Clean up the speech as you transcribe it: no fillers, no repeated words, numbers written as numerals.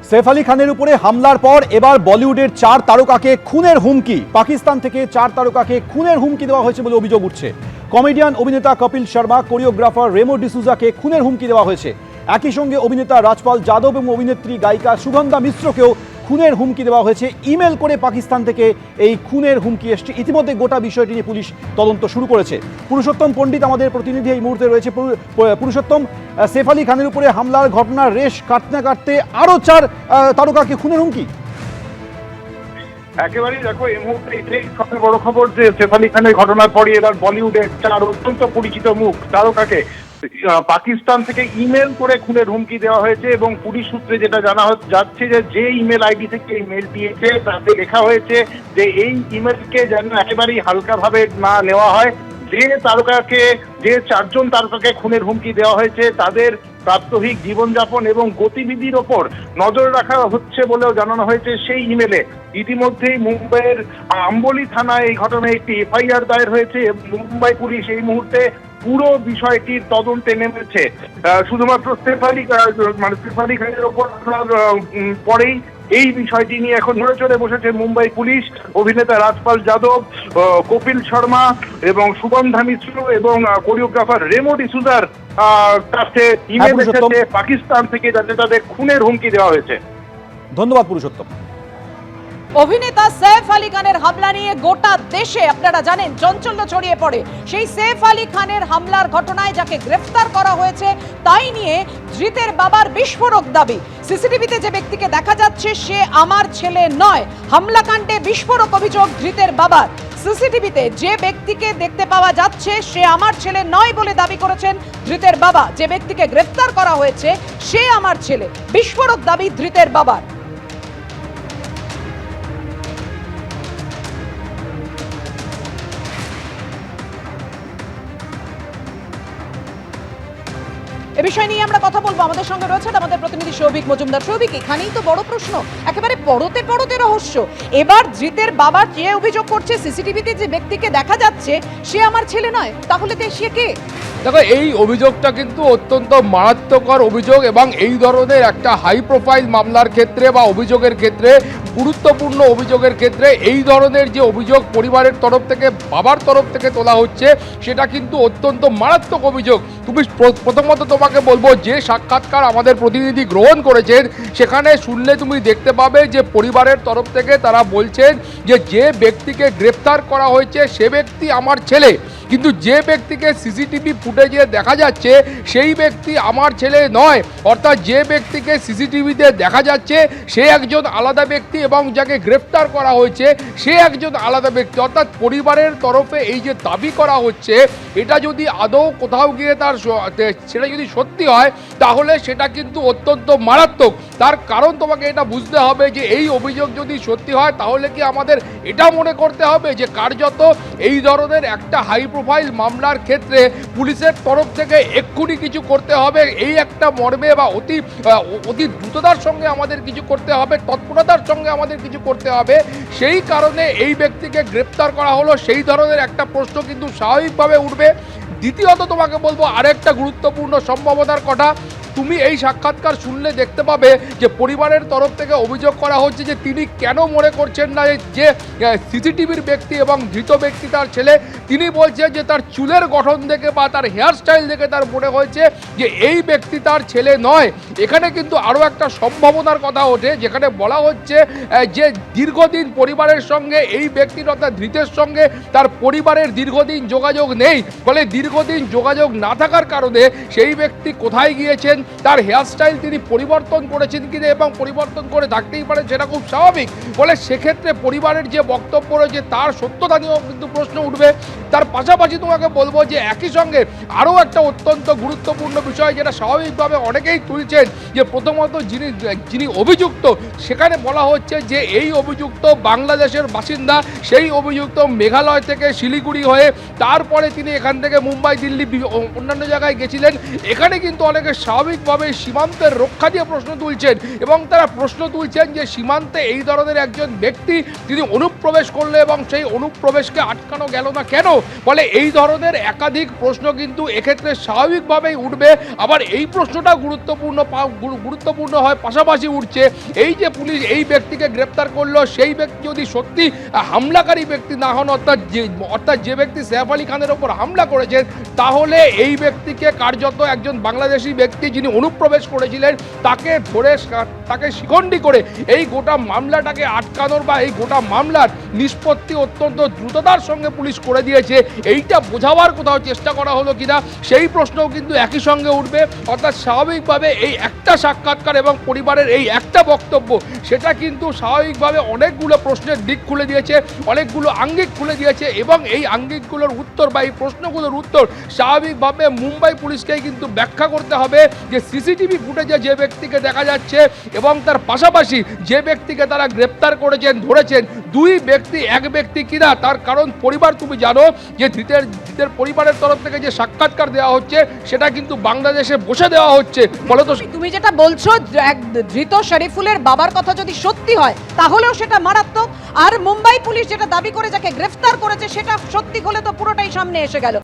সৈফ আলী খানের উপরে হামলার পর এবার বলিউডের 4 তারকাকে খুনের হুমকি। পাকিস্তান থেকে 4 তারকাকে খুনের হুমকি দেওয়া হয়েছে বলে অভিযোগ উঠছে। কমেডিয়ান অভিনেতা কপিল শর্মা, কোরিওগ্রাফার রেমো ডিসুজাকে খুনের হুমকি দেওয়া হয়েছে। একই সঙ্গে অভিনেতা রাজপাল যাদব এবং অভিনেত্রী গায়িকা সুগন্ধা মিশ্রকেও খুনের হুমকি দেওয়া হয়েছে। ইমেল করে পাকিস্তান থেকে এই খুনের হুমকি এসছে। ইতিমধ্যে গোটা বিষয়টি নিয়ে পুলিশ তদন্ত শুরু করেছে। পুরুষোত্তম পণ্ডিত আমাদের প্রতিনিধি এই মুহূর্তে রয়েছে। পুরুষোত্তম, সৈফ আলী খানের উপরে হামলার ঘটনার রেশ কাটতে কাটতে আরও 4 তারকাকে খুনের হুমকি। একেবারেই দেখো, এই মুহূর্তে এটাই সবচেয়ে বড় খবর যে সৈফ আলী খানের ঘটনার পরই এবার বলিউডের 4 অত্যন্ত পরিচিত মুখ তারকাকে পাকিস্তান থেকে ইমেল করে খুনের হুমকি দেওয়া হয়েছে। এবং পুলিশ সূত্রে যেটা জানা যাচ্ছে যে ইমেল আইডি থেকে এই মেল দিয়েছে তাতে লেখা হয়েছে যে এই ইমেলকে যেন একেবারেই হালকাভাবে না নেওয়া হয়। যে 4 জন তারকাকে খুনের হুমকি দেওয়া হয়েছে তাদের প্রাত্যহিক জীবনযাপন এবং গতিবিধির ওপর নজর রাখা হচ্ছে বলেও জানানো হয়েছে সেই ইমেলে। ইতিমধ্যেই মুম্বাইয়ের আম্বলি থানায় এই ঘটনায় একটি এফআইআর দায়ের হয়েছে। মুম্বাই পুলিশ এই মুহূর্তে পুরো বিষয়টির তদন্তে নেমেছে। শুধুমাত্র সৈফ আলী খানের ওপর পরেই এই বিষয়টি নিয়ে এখন নড়ে চড়ে বসেছে মুম্বাই পুলিশ। অভিনেতা রাজপাল যাদব, কপিল শর্মা এবং সুগন্ধা মিশ্র এবং কোরিওগ্রাফার রেমো ডিসুজার কাছে ইমেল এসেছে পাকিস্তান থেকে, যাতে তাদের খুনের হুমকি দেওয়া হয়েছে। ধন্যবাদ পুরুষোত্তম। অভিনেতা সৈফ আলী খানের হামলা নিয়ে গোটা দেশে আপনারা জানেন চাঞ্চল্য ছড়িয়ে পড়ে। সেই সৈফ আলী খানের হামলার ঘটনায় যাকে গ্রেফতার করা হয়েছে তাই নিয়ে ধৃতের বাবার বিস্ফোরক দাবি। সিসিটিভিতে যে ব্যক্তিকে দেখা যাচ্ছে সে আমার ছেলে নয়। হামলাকাণ্ডে বিস্ফোরক অভিযোগ ধৃতের বাবার। সিসিটিভিতে যে ব্যক্তিকে দেখতে পাওয়া যাচ্ছে সে আমার ছেলে নয় বলে দাবি করেছেন ধৃতের বাবা। যে ব্যক্তিকে গ্রেফতার করা হয়েছে সে আমার ছেলে, বিস্ফোরক দাবি ধৃতের বাবার। এ বিষয় নিয়ে আমরা কথা বলবো। আমাদের সঙ্গে রয়েছেন আমাদের প্রতিনিধি সৌভিক মজুমদার। সৌভিক, এখানেই তো বড় প্রশ্ন, একেবারে পড়তে পড়তে রহস্য। এবার ধৃতের বাবা যে অভিযোগ করছে সিসিটিভিতে যে ব্যক্তিকে দেখা যাচ্ছে সে আমার ছেলে নয়, তাহলে সে কে? দেখো, এই অভিযোগটা কিন্তু অত্যন্ত মারাত্মকর অভিযোগ এবং এই ধরনের একটা হাই প্রোফাইল মামলার ক্ষেত্রে বা অভিযোগের ক্ষেত্রে, গুরুত্বপূর্ণ অভিযোগের ক্ষেত্রে এই ধরনের যে অভিযোগ পরিবারের তরফ থেকে, বাবার তরফ থেকে তোলা হচ্ছে, সেটা কিন্তু অত্যন্ত মারাত্মক অভিযোগ। তুমি প্রথমত তোমাকে বলবো, যে সাক্ষাৎকার আমাদের প্রতিনিধি গ্রহণ করেছেন সেখানে শুনলে তুমি দেখতে পাবে যে পরিবারের তরফ থেকে তারা বলছেন যে ব্যক্তিকে গ্রেফতার করা হয়েছে সে ব্যক্তি আমার ছেলে, কিন্তু যে ব্যক্তিকে সিসিটিভি ফুটেজে দেখা যাচ্ছে সেই ব্যক্তি আমার ছেলে নয়। অর্থাৎ যে ব্যক্তিকে সিসিটিভিতে দেখা যাচ্ছে সে একজন আলাদা ব্যক্তি এবং যাকে গ্রেফতার করা হয়েছে সে একজন আলাদা ব্যক্তি। অর্থাৎ পরিবারের তরফে এই যে দাবি করা হচ্ছে, এটা যদি আদৌ কোথাও গিয়ে সেটা যদি সত্যি হয় তাহলে সেটা কিন্তু অত্যন্ত মারাত্মক। তার কারণ তোমাকে এটা বুঝতে হবে যে এই অভিযোগ যদি সত্যি হয় তাহলে কি আমাদের এটা মনে করতে হবে যে কার্যত এই ধরনের একটা হাই প্রোফাইল মামলার ক্ষেত্রে পুলিশের তরফ থেকে এক্ষুনি কিছু করতে হবে, এই একটা মর্মে বা অতি দ্রুততার সঙ্গে আমাদের কিছু করতে হবে, তৎপরতার সঙ্গে আমাদের কিছু করতে হবে। সেই কারণে এই ব্যক্তিকে গ্রেপ্তার করা হলো, সেই ধরনের একটা প্রশ্ন কিন্তু স্বাভাবিকভাবে উঠবে। দ্বিতীয়ত তোমাকে বলবো আরেকটা গুরুত্বপূর্ণ সম্ভাবনার কথা। তুমি এই সাক্ষাৎকার শুনলে দেখতে পাবে যে পরিবারের তরফ থেকে অভিযোগ করা হচ্ছে যে তিনি কেন মনে করছেন না যে সিসিটিভির ব্যক্তি এবং ধৃত ব্যক্তি তার ছেলে। তিনি বলছেন যে তার চুলের গঠন দেখে বা তার হেয়ার স্টাইল দেখে তার মনে হয়েছে যে এই ব্যক্তি তার ছেলে নয়। এখানে কিন্তু আরও একটা সম্ভাবনার কথা ওঠে, যেখানে বলা হচ্ছে যে দীর্ঘদিন পরিবারের সঙ্গে এই ব্যক্তির অর্থাৎ ধৃতের সঙ্গে তার পরিবারের দীর্ঘদিন যোগাযোগ নেই। ফলে দীর্ঘদিন যোগাযোগ না থাকার কারণে সেই ব্যক্তি কোথায় গিয়েছেন, তার হেয়ার স্টাইল তিনি পরিবর্তন করেছেন কিনা এবং পরিবর্তন করে থাকতেই পারেন, সেটা খুব স্বাভাবিক। বলে সেক্ষেত্রে পরিবারের যে বক্তব্য রয়েছে তার সত্যতা নিয়েও কিন্তু প্রশ্ন উঠবে। তার পাশাপাশি তোমাকে বলবো যে একই সঙ্গে আরও একটা অত্যন্ত গুরুত্বপূর্ণ বিষয় যেটা স্বাভাবিকভাবে অনেকেই তুলছেন, যে প্রথমত যিনি অভিযুক্ত সেখানে বলা হচ্ছে যে এই অভিযুক্ত বাংলাদেশের বাসিন্দা, সেই অভিযুক্ত মেঘালয় থেকে শিলিগুড়ি হয়ে তারপরে তিনি এখান থেকে মুম্বাই, দিল্লি, অন্যান্য জায়গায় গেছিলেন। এখানে কিন্তু অনেকে স্বাভাবিক স্বাভাবিকভাবে সীমান্তের রক্ষা দিয়ে প্রশ্ন তুলছেন এবং তারা প্রশ্ন তুলছেন যে সীমান্তে এই ধরনের একজন ব্যক্তি তিনি অনুপ্রবেশ করলে এবং সেই অনুপ্রবেশকে আটকানো গেল না কেন? বলে এই ধরনের একাধিক প্রশ্ন কিন্তু এক্ষেত্রে স্বাভাবিকভাবেই উঠবে। আবার এই প্রশ্নটা গুরুত্বপূর্ণ হয় পাশাপাশি উঠছে এই যে পুলিশ এই ব্যক্তিকে গ্রেপ্তার করলো, সেই ব্যক্তি যদি সত্যি হামলাকারী ব্যক্তি না হন, অর্থাৎ যে ব্যক্তি সৈফ আলী খানের ওপর হামলা করেছেন, তাহলে এই ব্যক্তিকে কার্যত একজন বাংলাদেশি ব্যক্তি যিনি অনুপ্রবেশ করেছিলেন তাকে ধরে তাকে শিখণ্ডী করে এই গোটা মামলাটাকে আটকানোর বা এই গোটা মামলার নিষ্পত্তি অত্যন্ত দ্রুততার সঙ্গে পুলিশ করে দিয়েছে। এইটা বোঝাবার কোথাও চেষ্টা করা হলো কিনা সেই প্রশ্নও কিন্তু একই সঙ্গে উঠবে। অর্থাৎ স্বাভাবিকভাবে এই একটা সাক্ষাৎকার এবং পরিবারের এই একটা বক্তব্য সেটা কিন্তু স্বাভাবিকভাবে অনেকগুলো প্রশ্নের দিক খুলে দিয়েছে, অনেকগুলো আঙ্গিক খুলে দিয়েছে এবং এই আঙ্গিকগুলোর উত্তর বা এই প্রশ্নগুলোর উত্তর স্বাভাবিকভাবে মুম্বাই পুলিশকেই কিন্তু ব্যাখ্যা করতে হবে যে সিসিটিভি ফুটেজে যে ব্যক্তিকে দেখা যাচ্ছে এবং তার পাশাপাশি যে ব্যক্তিকে তারা গ্রেপ্তার করেছেন ধরেছেন দুই ব্যক্তি এক ব্যক্তি কিনা। তার কারণ পরিবার তুমি জানো যে ধৃতের পরিবারের তরফ থেকে যে সাক্ষাৎকার দেওয়া হচ্ছে সেটা কিন্তু বাংলাদেশে বসে দেওয়া হচ্ছে। বলো তো তুমি যেটা বলছো এক ধৃত শরীফুলের বাবার কথা যদি সত্যি হয় তাহলেও সেটা মারাত্মক, আর মুম্বাই পুলিশ যেটা দাবি করে যাকে গ্রেফতার করেছে সেটা সত্যি হলে তো পুরোটাই সামনে এসে গেল।